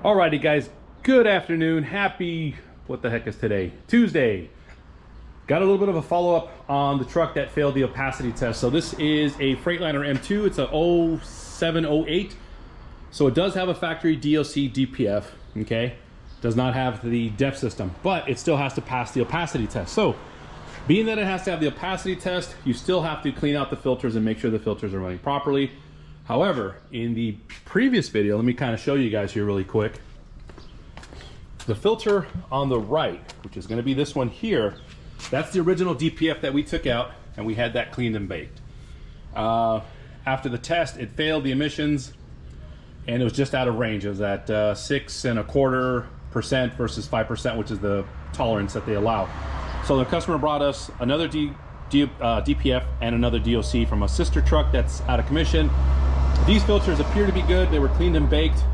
Alrighty guys, good afternoon. Happy, what the heck is today? Tuesday. Got a little bit of a follow-up on the truck that failed the opacity test. So this is a Freightliner M2. It's a 0708. So it does have a factory DOC DPF, okay? Does not have the DEF system, but it still has to pass the opacity test. So being that it has to have the opacity test, you still have to clean out the filters and make sure the filters are running properly. However, in the previous video, let me kind of show you guys here really quick. The filter on the right, which is going to be this one here, that's the original DPF that we took out, and we had that cleaned and baked. After the test, it failed the emissions, and it was just out of range. It was at 6.25% versus 5%, which is the tolerance that they allow. So the customer brought us another DPF and another DOC from a sister truck that's out of commission. These filters appear to be good. They were cleaned and baked.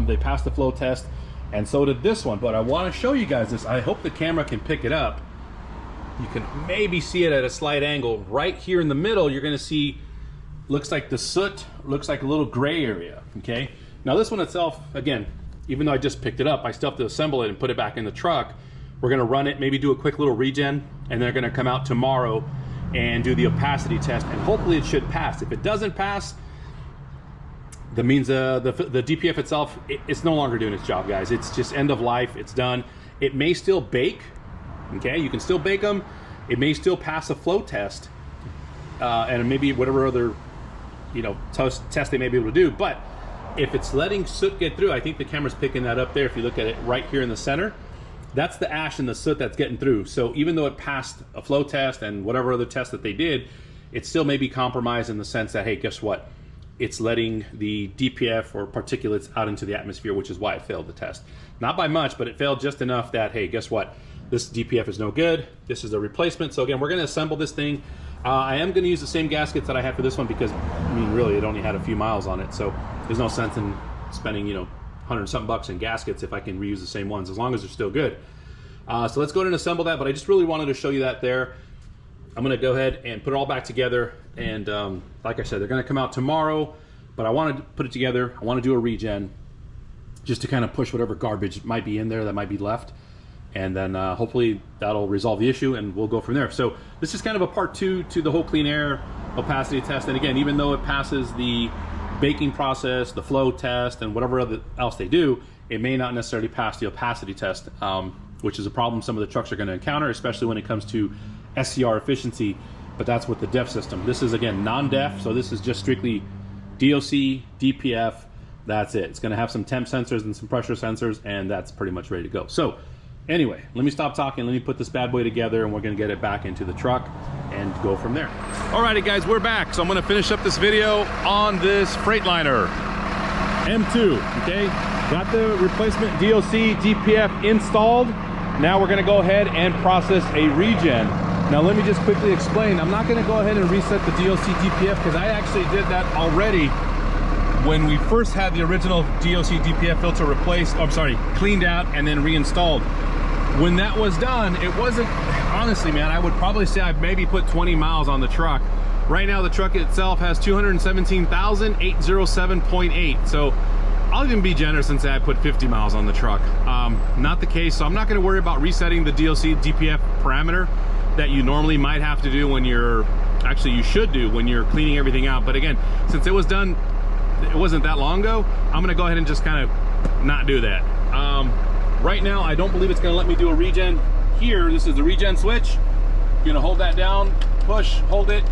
They passed the flow test, and so did this one. But I want to show you guys this. I hope the camera can pick it up. You can maybe see it at a slight angle. Right here in the middle, you're going to see, looks like the soot, looks like a little gray area, okay? Now this one itself, again, even though I just picked it up, I still have to assemble it and put it back in the truck. We're going to run it, maybe do a quick little regen, and they're going to come out tomorrow and do the opacity test, and hopefully it should pass. If it doesn't pass, that means the DPF itself, it's no longer doing its job, guys. It's just end of life. It's done. It may still bake, okay? You can still bake them. It may still pass a flow test, and maybe whatever other, test they may be able to do. But if it's letting soot get through, I think the camera's picking that up there. If you look at it right here in the center, that's the ash and the soot that's getting through. So even though it passed a flow test and whatever other test that they did, it still may be compromised in the sense that, hey, guess what? It's letting the DPF or particulates out into the atmosphere, which is why it failed the test. Not by much, but it failed just enough that, hey, guess what? This DPF is no good. This is a replacement. So again, we're going to assemble this thing. I am going to use the same gaskets that I had for this one because, I mean, really, it only had a few miles on it. So there's no sense in spending, $100-something bucks in gaskets if I can reuse the same ones, as long as they're still good. So let's go ahead and assemble that, but I just really wanted to show you that there. I'm gonna go ahead and put it all back together, and like I said, they're gonna come out tomorrow, but I wanted to put it together. I want to do a regen just to kind of push whatever garbage might be in there that might be left, and then hopefully that'll resolve the issue and we'll go from there. So this is kind of a part 2 to the whole clean air opacity test, and again, even though it passes the baking process, the flow test, and whatever else they do, it may not necessarily pass the opacity test, which is a problem some of the trucks are going to encounter, especially when it comes to SCR efficiency. But that's with the DEF system. This is, again, non-DEF, so this is just strictly DOC, DPF, that's it. It's going to have some temp sensors and some pressure sensors, and that's pretty much ready to go. So anyway, let me stop talking, let me put this bad boy together, and we're going to get it back into the truck and go from there. Alrighty guys, we're back. So I'm going to finish up this video on this Freightliner M2, okay? Got the replacement DOC DPF installed. Now we're going to go ahead and process a regen. Now let me just quickly explain. I'm not going to go ahead and reset the DOC DPF because I actually did that already when we first had the original DOC DPF filter replaced, cleaned out and then reinstalled. When that was done, it wasn't, honestly, man, I would probably say I've maybe put 20 miles on the truck. Right now the truck itself has 217,807.8. So I'll even be generous and say I put 50 miles on the truck. Not the case, so I'm not going to worry about resetting the DOC DPF parameter that you normally might have to do when you're, actually you should do when you're cleaning everything out. But again, since it was done, it wasn't that long ago, I'm going to go ahead and just kind of not do that. Right now, I don't believe it's going to let me do a regen here. This is the regen switch. You're going to hold that down, push, hold it,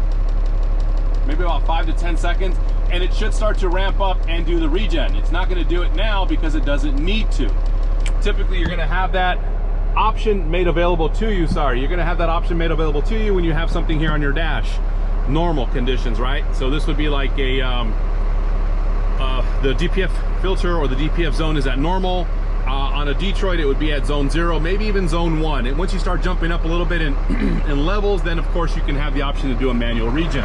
maybe about 5 to 10 seconds, and it should start to ramp up and do the regen. It's not going to do it now because it doesn't need to. Typically, you're going to have that option made available to you. You're going to have that option made available to you when you have something here on your dash. Normal conditions, right? So this would be like a the DPF filter or the DPF zone is at normal. On a Detroit, it would be at zone 0, maybe even zone 1. And once you start jumping up a little bit in, in levels, then of course you can have the option to do a manual regen.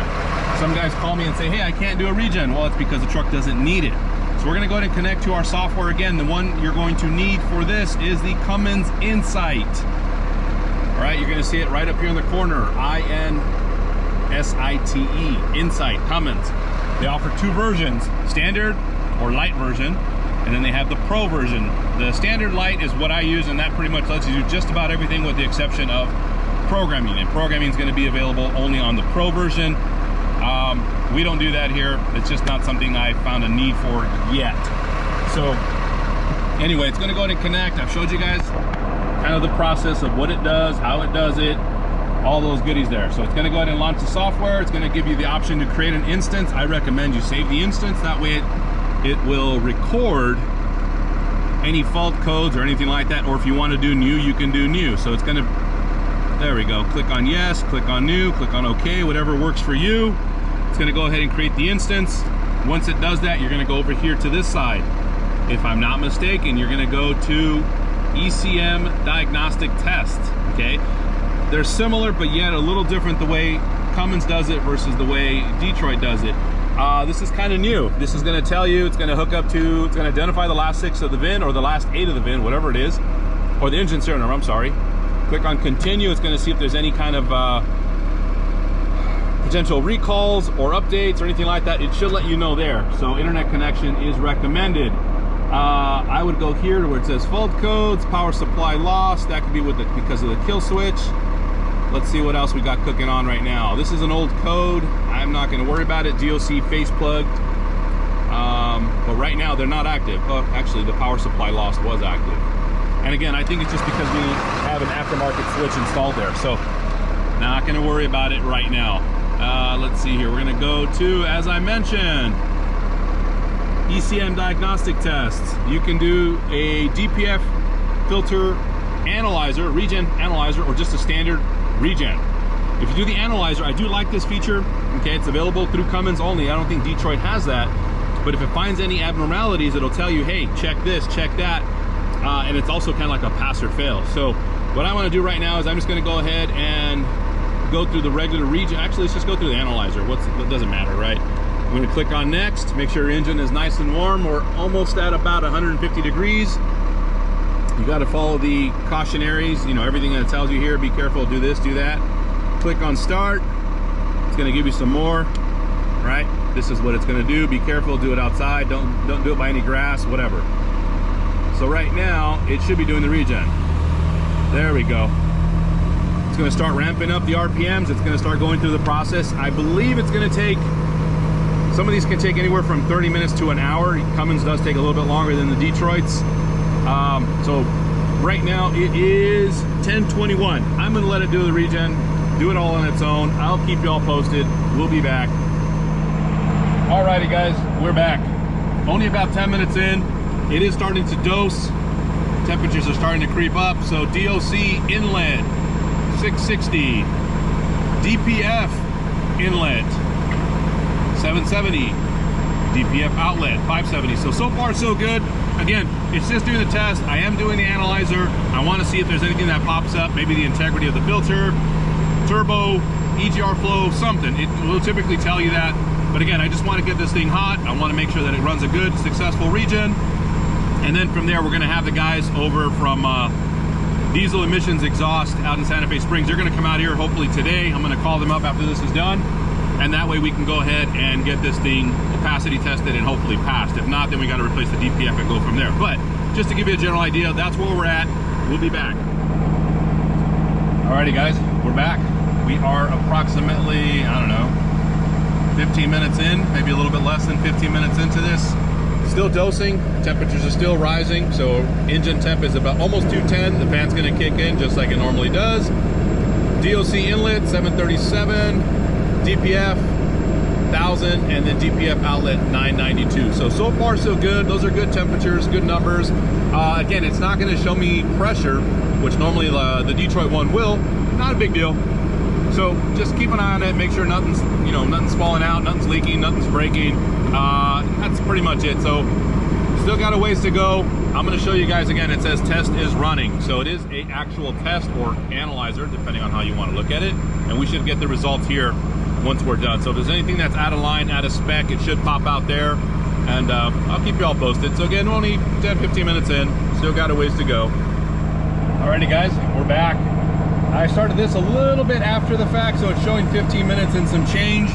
Some guys call me and say, hey, I can't do a regen. Well, it's because the truck doesn't need it. So we're going to go ahead and connect to our software again. The one you're going to need for this is the Cummins INSITE. All right, you're going to see it right up here in the corner, INSITE, INSITE, Cummins. They offer 2 versions, standard or light version. and then they have the Pro version. The standard light is what I use, and that pretty much lets you do just about everything with the exception of programming, and programming is going to be available only on the Pro version. We don't do that here. It's just not something I found a need for yet. So anyway, it's going to go ahead and connect. I've showed you guys kind of the process of what it does, how it does it, all those goodies there. So it's going to go ahead and launch the software. It's going to give you the option to create an instance. I recommend you save the instance. That way it will record any fault codes or anything like that. Or if you want to do new, you can do new. So it's going to, there we go. Click on yes, click on new, click on OK, whatever works for you. It's going to go ahead and create the instance. Once it does that, you're going to go over here to this side. If I'm not mistaken, you're going to go to ECM diagnostic test. Okay, they're similar, but yet a little different the way Cummins does it versus the way Detroit does it. This is kind of new. This is going to tell you, it's going to hook up to, it's going to identify the last 6 of the VIN or the last 8 of the VIN, whatever it is, or the engine serial number, I'm sorry. Click on continue. It's going to see if there's any kind of potential recalls or updates or anything like that. It should let you know there. So internet connection is recommended. I would go here to where it says fault codes, power supply loss. That could be with because of the kill switch. Let's see what else we got cooking on right now. This is an old code. I'm not going to worry about it. DOC face plugged. But right now they're not active. Oh, actually, the power supply loss was active. And again, I think it's just because we have an aftermarket switch installed there. So not going to worry about it right now. Let's see here. We're going to go to, as I mentioned, ECM diagnostic tests. You can do a DPF filter analyzer, REGEN Analyzer, or just a standard REGEN. If you do the analyzer, I do like this feature. Okay, it's available through Cummins only. I don't think Detroit has that. But if it finds any abnormalities, it'll tell you, hey, check this, check that. And it's also kind of like a pass or fail. So what I want to do right now is I'm just going to go ahead and go through the regular REGEN. Actually, let's just go through the analyzer. It doesn't matter, right? I'm going to click on next, make sure your engine is nice and warm. We're almost at about 150 degrees. You got to follow the cautionaries, you know, everything that it tells you here. Be careful, do this, do that. Click on start. It's going to give you some more, right? This is what it's going to do. Be careful, do it outside. Don't do it by any grass, whatever. So right now, it should be doing the REGEN. There we go. It's going to start ramping up the RPMs. It's going to start going through the process. I believe it's going to take, some of these can take anywhere from 30 minutes to an hour. Cummins does take a little bit longer than the Detroits. So right now it is 10:21. I'm going to let it do the REGEN, do it all on its own. I'll keep you all posted. We'll be back. Alrighty guys, we're back. Only about 10 minutes in. It is starting to dose. Temperatures are starting to creep up. So DOC inlet 660, DPF inlet 770, DPF outlet 570. So far so good. Again, it's just doing the test. I am doing the analyzer. I want to see if there's anything that pops up, maybe the integrity of the filter, turbo, EGR flow, something. It will typically tell you that. But again, I just want to get this thing hot. I want to make sure that it runs a good, successful REGEN. And then from there, we're going to have the guys over from Diesel Emissions Exhaust out in Santa Fe Springs. They're going to come out here hopefully today. I'm going to call them up after this is done. And that way we can go ahead and get this thing opacity tested and hopefully passed. If not, then we got to replace the DPF and go from there. But just to give you a general idea, that's where we're at. We'll be back. Alrighty guys, we're back. We are approximately, I don't know, 15 minutes in, maybe a little bit less than 15 minutes into this. Still dosing, temperatures are still rising. So engine temp is about almost 210. The fan's gonna kick in just like it normally does. DOC inlet 737, DPF 1000, and then DPF outlet 992. So far so good. Those are good temperatures, good numbers. Again, it's not going to show me pressure, which normally the Detroit one will. Not a big deal. So just keep an eye on it. Make sure nothing's, you know, nothing's falling out, nothing's leaking, nothing's breaking. That's pretty much it. So still got a ways to go. I'm going to show you guys again. It says test is running, so it is a actual test or analyzer, depending on how you want to look at it. And we should get the results here once we're done. So if there's anything that's out of line, out of spec, it should pop out there, and I'll keep you all posted. So again, only 10-15 minutes in, still got a ways to go. Alrighty guys, we're back. I started this a little bit after the fact, so it's showing 15 minutes and some change.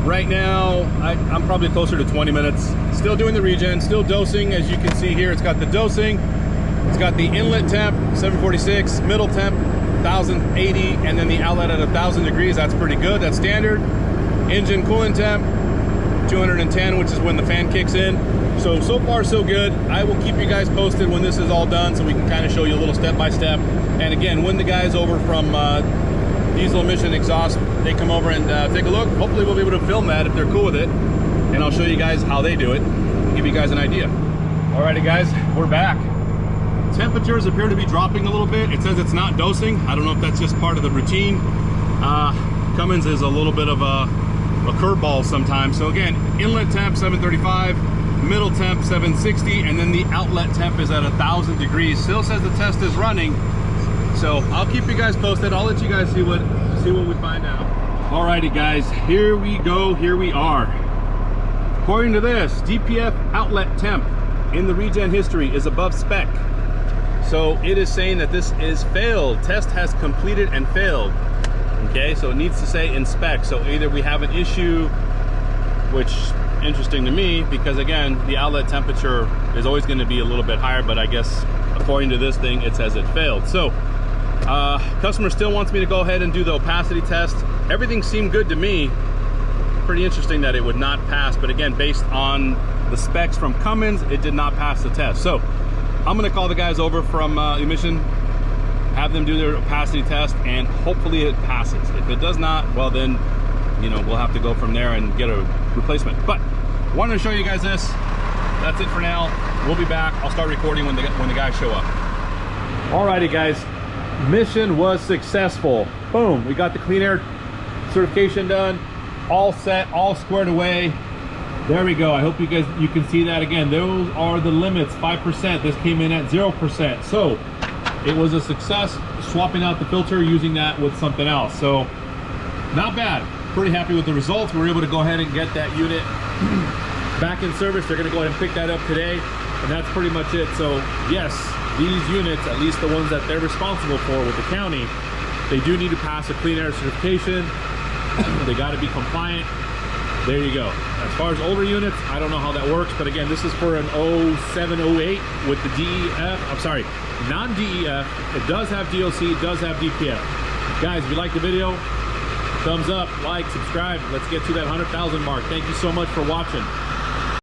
Right now, I'm probably closer to 20 minutes. Still doing the regen, still dosing. As you can see here, it's got the dosing. It's got the inlet temp, 746, middle temp, 1080, and then the outlet at 1000 degrees. That's pretty good, that's standard. Engine coolant temp, 210, which is when the fan kicks in. So far so good. I will keep you guys posted when this is all done so we can kind of show you a little step-by-step. And again, when the guys over from Diesel Emission Exhaust, they come over and take a look, hopefully we'll be able to film that if they're cool with it. And I'll show you guys how they do it, give you guys an idea. Alrighty guys, we're back. Temperatures appear to be dropping a little bit. It says it's not dosing. I don't know if that's just part of the routine. Cummins is a little bit of a curveball sometimes. So again, inlet temp 735, middle temp 760, and then the outlet temp is at 1000 degrees. Still says the test is running. So I'll keep you guys posted. I'll let you guys see what we find out. Alrighty guys, here we go, here we are. According to this, DPF outlet temp in the regen history is above spec. So it is saying that this is failed. Test has completed and failed. Okay, so it needs to say in spec. So either we have an issue, which interesting to me, because again, the outlet temperature is always going to be a little bit higher, but I guess according to this thing, it says it failed. So customer still wants me to go ahead and do the opacity test. Everything seemed good to me. Pretty interesting that it would not pass, but again, based on the specs from Cummins, it did not pass the test. So I'm gonna call the guys over from Emission, have them do their opacity test, and hopefully it passes. If it does not, well then, you know, we'll have to go from there and get a replacement. But wanted to show you guys this. That's it for now. We'll be back. I'll start recording when the guys show up. Alrighty guys, mission was successful. Boom, we got the clean air certification done, all set, all squared away. There we go. I hope you can see that again. Those are the limits, 5%. This came in at 0%. So it was a success swapping out the filter, using that with something else. So not bad. Pretty happy with the results. We were able to go ahead and get that unit back in service. They're going to go ahead and pick that up today. And that's pretty much it. So yes, these units, at least the ones that they're responsible for with the county, they do need to pass a clean air certification. They got to be compliant. There you go. As far as older units, I don't know how that works, but again, this is for an 07, 08 with the DEF, I'm sorry, non-DEF. It does have DOC, it does have DPF. Guys, if you like the video, thumbs up, like, subscribe. Let's get to that 100,000 mark. Thank you so much for watching.